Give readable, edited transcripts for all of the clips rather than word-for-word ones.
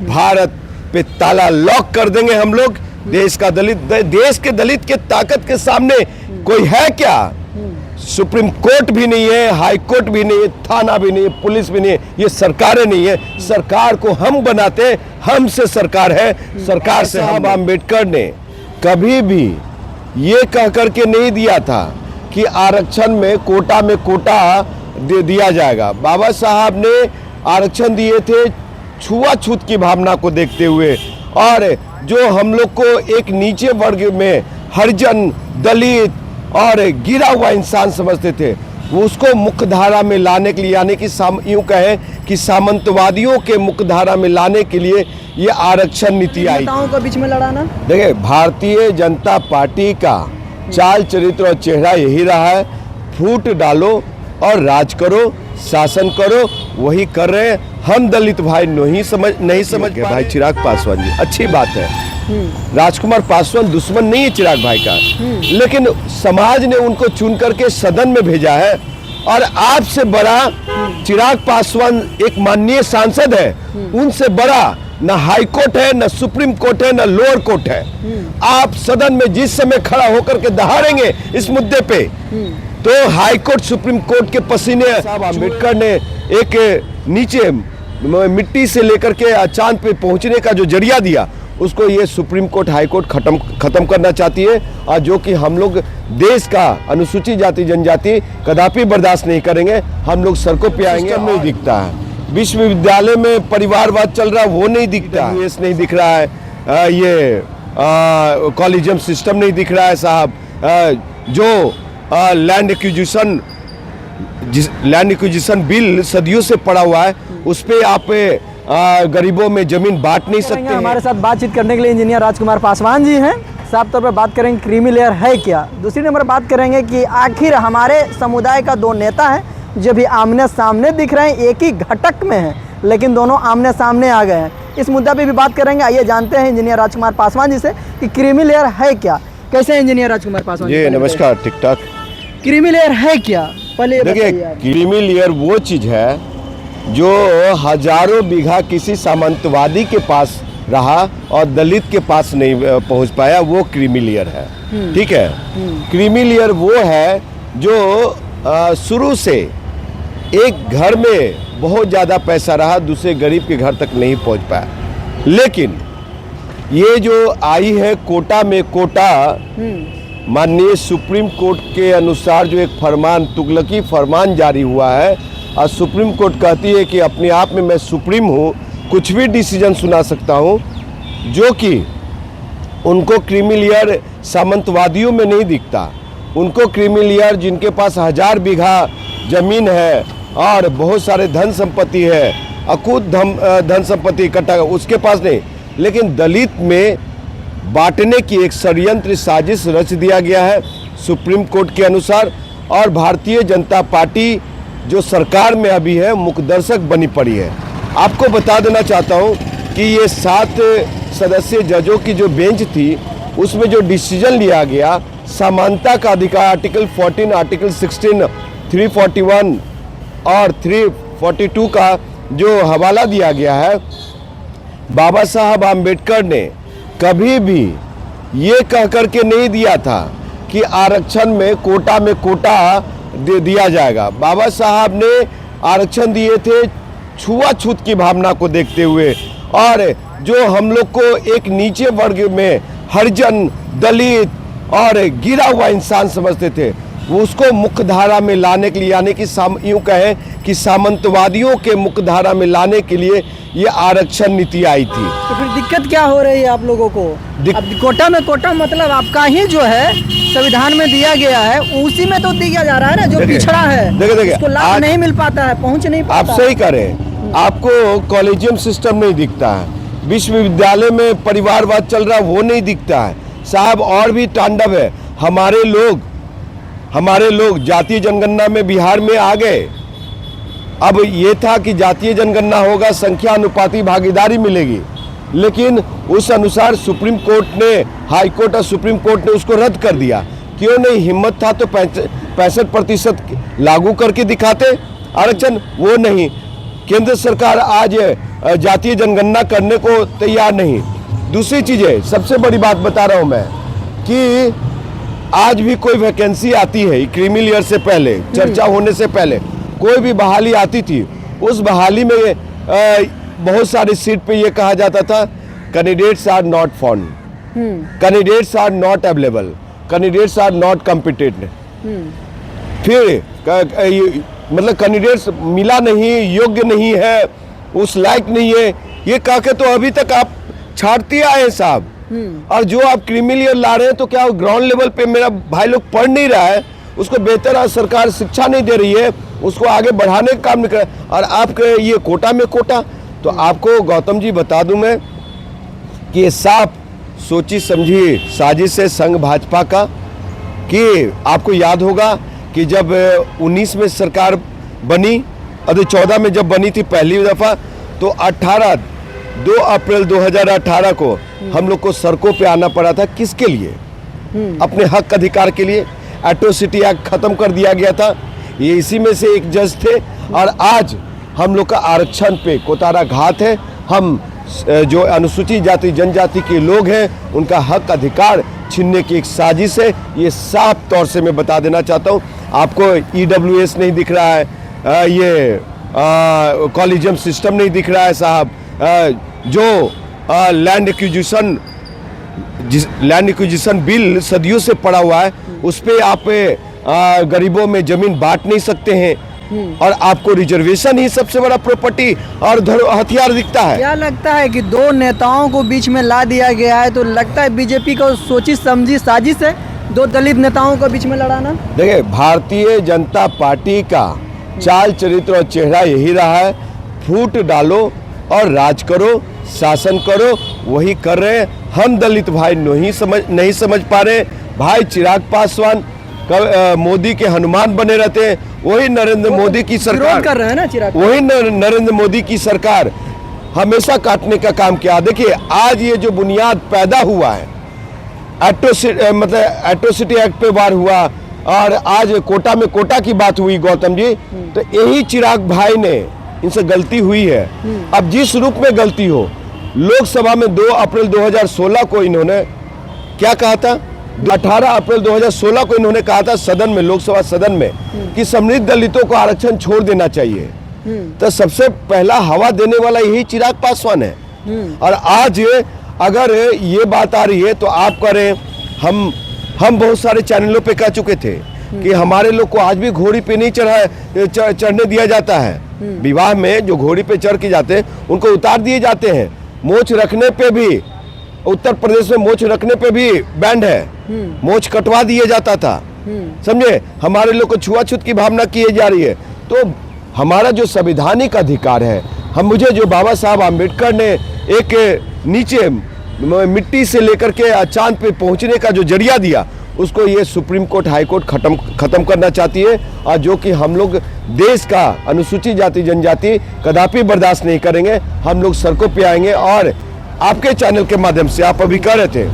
भारत पे ताला लॉक कर देंगे हम लोग। देश के दलित के ताकत के सामने कोई है क्या? सुप्रीम कोर्ट भी नहीं है, हाई कोर्ट भी नहीं है, थाना भी नहीं है, पुलिस भी नहीं है, ये सरकारें नहीं है। सरकार को हम बनाते, हमसे सरकार है, सरकार से हम। अम्बेडकर ने कभी भी ये कह करके नहीं दिया था कि आरक्षण में कोटा दे दिया जाएगा। बाबा साहब ने आरक्षण दिए थे छुआछूत की भावना को देखते हुए, और जो हम लोग को एक नीचे वर्ग में हरिजन, दलित और गिरा हुआ इंसान समझते थे, वो उसको मुख्यधारा में लाने के लिए, यानी कि यूं कहें कि सामंतवादियों के मुख्यधारा में लाने के लिए ये आरक्षण नीति आई। नेताओं के बीच में लड़ाना, देखिए भारतीय जनता पार्टी का चाल चरित्र और चेहरा यही रहा है, फूट डालो और राज करो, शासन करो, वही कर रहे हैं। हम दलित भाई नहीं समझ के भाई चिराग पासवान जी, अच्छी बात है, राजकुमार पासवान दुश्मन नहीं है चिराग भाई का, लेकिन समाज ने उनको चुन करके सदन में भेजा है, और आपसे बड़ा चिराग पासवान एक माननीय सांसद है, उनसे बड़ा न हाई कोर्ट है, न सुप्रीम कोर्ट है, न लोअर कोर्ट है। आप सदन में जिस समय खड़ा होकर के दहाड़ेंगे इस मुद्दे पे, तो हाई कोर्ट सुप्रीम कोर्ट के पसीने। साहब अम्बेडकर ने एक नीचे मिट्टी से लेकर के चांद पे पहुंचने का जो जरिया दिया, उसको ये सुप्रीम कोर्ट हाई कोर्ट खत्म करना चाहती है, और जो कि हम लोग देश का अनुसूचित जाति जनजाति कदापि बर्दाश्त नहीं करेंगे। हम लोग सड़कों पे आएंगे। नहीं दिखता है विश्वविद्यालय में परिवारवाद चल रहा है, वो नहीं दिखता है, नहीं दिख रहा है, ये कॉलेजियम सिस्टम नहीं दिख रहा है साहब, जो लैंड एक्विजिशन बिल सदियों से पड़ा हुआ है, उस पे आप गरीबों में जमीन बांट नहीं सकते। हमारे साथ बातचीत करने के लिए इंजीनियर राजकुमार पासवान जी हैं। साफ तौर पर बात करेंगे क्रीमी लेयर है क्या। दूसरी नंबर बात करेंगे कि आखिर हमारे समुदाय का दो नेता हैं जो भी आमने सामने दिख रहे हैं, एक ही घटक में हैं, लेकिन दोनों आमने सामने आ गए हैं। इस मुद्दा पे भी बात करेंगे। आइए जानते हैं इंजीनियर राजकुमार पासवान जी से कि क्रीमी लेयर है क्या। कैसे इंजीनियर राजकुमार पासवान जी? नमस्कार, ठीक ठाक। क्रीमी लेयर है क्या, पहले देखिए, क्रीमी लेयर वो चीज है जो हजारों बीघा किसी सामंतवादी के पास रहा और दलित के पास नहीं पहुंच पाया, वो क्रीमी लेयर है। ठीक है, क्रीमी लेयर वो है जो शुरू से एक घर में बहुत ज़्यादा पैसा रहा, दूसरे गरीब के घर तक नहीं पहुंच पाया। लेकिन ये जो आई है कोटा में कोटा, माननीय सुप्रीम कोर्ट के अनुसार जो एक फरमान, तुगलकी फरमान जारी हुआ है, और सुप्रीम कोर्ट कहती है कि अपने आप में मैं सुप्रीम हूँ, कुछ भी डिसीजन सुना सकता हूँ, जो कि उनको क्रीमी लेयर सामंतवादियों में नहीं दिखता। उनको क्रीमी लेयर जिनके पास 1000 बीघा जमीन है और बहुत सारे धन संपत्ति है, अकूत धन संपत्ति इकट्ठा, उसके पास नहीं। लेकिन दलित में बांटने की एक षड्यंत्र साजिश रच दिया गया है सुप्रीम कोर्ट के अनुसार, और भारतीय जनता पार्टी जो सरकार में अभी है मुखदर्शक बनी पड़ी है। आपको बता देना चाहता हूं कि ये 7 सदस्यीय जजों की जो बेंच थी, उसमें जो डिसीजन लिया गया, समानता का अधिकार आर्टिकल 14, आर्टिकल 16, 341 और 342 का जो हवाला दिया गया है, बाबा साहब अम्बेडकर ने कभी भी ये कह करके नहीं दिया था कि आरक्षण में कोटा दे दिया जाएगा। बाबा साहब ने आरक्षण दिए थे छुआछूत की भावना को देखते हुए, और जो हम लोग को एक नीचे वर्ग में हरिजन, दलित और गिरा हुआ इंसान समझते थे, वो उसको मुख्यधारा में लाने के लिए, यानी कि यूं कहें कि सामंतवादियों के मुख्यधारा में लाने के लिए ये आरक्षण नीति आई थी। तो फिर दिक्कत क्या हो रही है आप लोगों को? अब कोटा में कोटा मतलब आपका ही जो है संविधान में दिया गया है, उसी में तो दिया जा रहा है ना, जो पिछड़ा है देखिए उसको लाभ नहीं मिल पाता है, पहुंच नहीं पाता। आप सही करें, आपको कॉलेजियम सिस्टम नहीं दिखता है, विश्वविद्यालय में परिवारवाद चल रहा है, वो नहीं दिखता है साहब। और भी तांडव है। हमारे लोग जातीय जनगणना में बिहार में आ गए। अब ये था कि जातीय जनगणना होगा, संख्या अनुपाती भागीदारी मिलेगी, लेकिन उस अनुसार सुप्रीम कोर्ट ने, हाई कोर्ट और सुप्रीम कोर्ट ने उसको रद्द कर दिया। क्यों नहीं? हिम्मत था तो 65% लागू करके दिखाते आरक्षण, वो नहीं। केंद्र सरकार आज जातीय जनगणना करने को तैयार नहीं। दूसरी चीज़ है, सबसे बड़ी बात बता रहा हूँ मैं कि आज भी कोई वैकेंसी आती है, क्रीमी लेयर से पहले, चर्चा होने से पहले कोई भी बहाली आती थी, उस बहाली में बहुत सारी सीट पे ये कहा जाता था candidates are not found, candidates are not available, candidates are not competent. फिर मतलब कैंडिडेट्स मिला नहीं, योग्य नहीं है, उस लायक नहीं है, ये कह के तो अभी तक आप छाड़ते आए साहब। और जो आप क्रीमी लेयर ला रहे हैं तो क्या ग्राउंड लेवल पे मेरा भाई लोग पढ़ नहीं रहा है, उसको बेहतर आज सरकार शिक्षा नहीं दे रही है, उसको आगे बढ़ाने का काम नहीं कर रहा, और आप ये कोटा में कोटा। तो आपको गौतम जी बता दूं मैं कि ये साफ सोची समझी साजिश है संघ भाजपा का, कि आपको याद होगा कि जब 19 में सरकार बनी, अभी 14 में जब बनी थी पहली दफ़ा, तो 2 अप्रैल 2018 को हम लोग को सड़कों पे आना पड़ा था। किसके लिए? अपने हक अधिकार के लिए। एट्रोसिटी एक्ट खत्म कर दिया गया था, ये इसी में से एक जज थे। और आज हम लोग का आरक्षण पे कोतारा घात है। हम जो अनुसूचित जाति जनजाति के लोग हैं उनका हक अधिकार छीनने की एक साजिश है। ये साफ तौर से मैं बता देना चाहता हूँ। आपको EWS नहीं दिख रहा है, ये कॉलेजियम सिस्टम नहीं दिख रहा है साहब, जो लैंड एक्विजिशन बिल सदियों से पड़ा हुआ है, उस पे आप गरीबों में जमीन बांट नहीं सकते हैं, और आपको रिजर्वेशन ही सबसे बड़ा प्रॉपर्टी और हथियार दिखता है। क्या लगता है कि दो नेताओं को बीच में ला दिया गया है, तो लगता है बीजेपी को सोची समझी साजिश है दो दलित नेताओं को बीच में लड़ाना? देखिए, भारतीय जनता पार्टी का चाल चरित्र और चेहरा यही रहा है, फूट डालो और राज करो, शासन करो, वही कर रहे हैं। हम दलित भाई नहीं समझ पा रहे। भाई चिराग पासवान मोदी के हनुमान बने रहते हैं, वही नरेंद्र मोदी की सरकार कर रहे हैं ना चिराग, वही नरेंद्र मोदी की सरकार हमेशा काटने का काम किया। देखिए, आज ये जो बुनियाद पैदा हुआ है, एट्रोसिटी एक्ट पे वार हुआ, और आज कोटा में कोटा की बात हुई गौतम जी, तो यही चिराग भाई ने, इनसे गलती हुई है। अब जिस रूप में गलती हो, लोकसभा में 2 अप्रैल 2016 को इन्होंने क्या कहा था, 18 अप्रैल 2016 को इन्होंने कहा था सदन में, लोकसभा सदन में, कि समृद्ध दलितों को आरक्षण छोड़ देना चाहिए। तो सबसे पहला हवा देने वाला यही चिराग पासवान है। और आज अगर ये बात आ रही है तो आप करें, हम बहुत सारे चैनलों पे कह चुके थे कि हमारे लोग को आज भी घोड़ी पे नहीं चढ़ने दिया जाता है। विवाह में जो घोड़ी पे चढ़ के जाते हैं उनको उतार दिए जाते हैं। मोछ रखने पे भी, उत्तर प्रदेश में मोछ रखने पे भी बैंड है, मोछ कटवा दिया जाता था। समझे, हमारे लोग को छुआछूत की भावना की जा रही है। तो हमारा जो संवैधानिक अधिकार है, मुझे जो बाबा साहब आम्बेडकर ने एक नीचे मिट्टी से लेकर के चांद पे पहुंचने का जो जरिया दिया, उसको ये सुप्रीम कोर्ट हाई कोर्ट खत्म करना चाहती है। और जो कि हम लोग देश का अनुसूचित जाति जनजाति कदापि बर्दाश्त नहीं करेंगे। हम लोग सड़कों पे आएंगे। और आपके चैनल के माध्यम से आप अभी कह रहे थे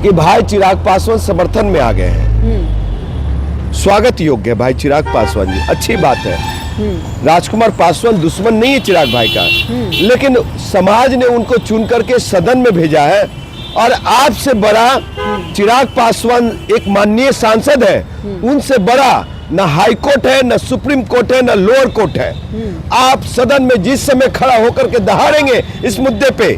कि भाई चिराग पासवान समर्थन में आ गए हैं, स्वागत योग्य है भाई चिराग पासवान जी, अच्छी बात है। राजकुमार पासवान दुश्मन नहीं है चिराग भाई का, लेकिन समाज ने उनको चुन करके सदन में भेजा है। और आपसे बड़ा चिराग पासवान एक माननीय सांसद है, उनसे बड़ा ना हाई कोर्ट है, ना सुप्रीम कोर्ट है, ना लोअर कोर्ट है। आप सदन में जिस समय खड़ा होकर के दहाड़ेंगे इस मुद्दे पे,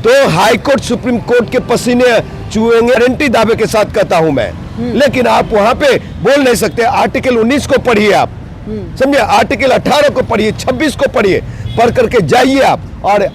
तो हाई कोर्ट सुप्रीम कोर्ट के पसीने चुएंगे, गारंटी दावे के साथ कहता हूं मैं। लेकिन आप वहां पे बोल नहीं सकते। आर्टिकल 19 को पढ़िए आप, समझे, आर्टिकल 18 को पढ़िए, 26 को पढ़िए, पढ़ करके जाइए आप। और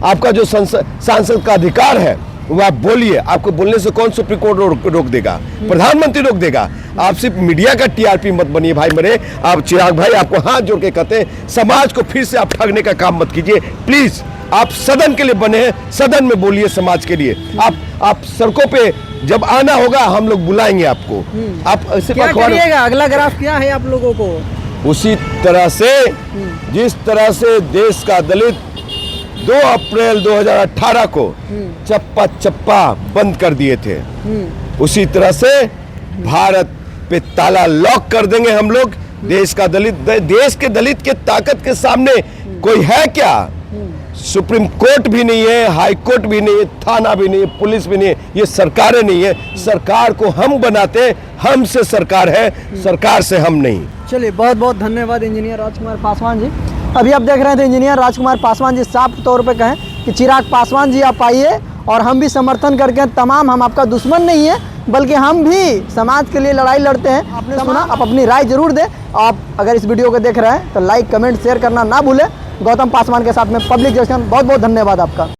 आपका जो सांसद का अधिकार है वो आप बोलिए। आपको बोलने से कौन सुप्रीम कोर्ट रोक देगा? प्रधानमंत्री रोक देगा। आप सिर्फ मीडिया का TRP मत बनिए भाई मेरे। आप चिराग भाई, आपको हाथ जोड़ के कहते हैं, समाज को फिर से आप ठगने का काम मत कीजिए प्लीज। आप सदन के लिए बने हैं, सदन में बोलिए समाज के लिए। आप सड़कों पे जब आना होगा हम लोग बुलाएंगे आपको। आप ऐसे क्या करिएगा? अगला ग्राफ क्या है आप लोगों को? उसी तरह से जिस तरह से देश का दलित 2 अप्रैल 2018 को चप्पा चप्पा बंद कर दिए थे, उसी तरह से भारत पे ताला लॉक कर देंगे हम लोग। देश का दलित, देश के दलित के ताकत के सामने कोई है क्या? सुप्रीम कोर्ट भी नहीं है, हाई कोर्ट भी नहीं है, थाना भी नहीं है, पुलिस भी नहीं है, ये सरकारें नहीं है। सरकार को हम बनाते, हमसे सरकार है, सरकार से हम नहीं। चलिए, बहुत बहुत धन्यवाद इंजीनियर राजकुमार पासवान जी। अभी आप देख रहे थे इंजीनियर राजकुमार पासवान जी साफ तौर पे कहें कि चिराग पासवान जी आप आइए और हम भी समर्थन करके तमाम, हम आपका दुश्मन नहीं है बल्कि हम भी समाज के लिए लड़ाई लड़ते हैं। आपने सुना, आप अपनी राय जरूर दें। आप अगर इस वीडियो को देख रहे हैं तो लाइक, कमेंट, शेयर करना ना भूलें। गौतम पासवान के साथ में पब्लिक जंक्शन, बहुत बहुत धन्यवाद आपका।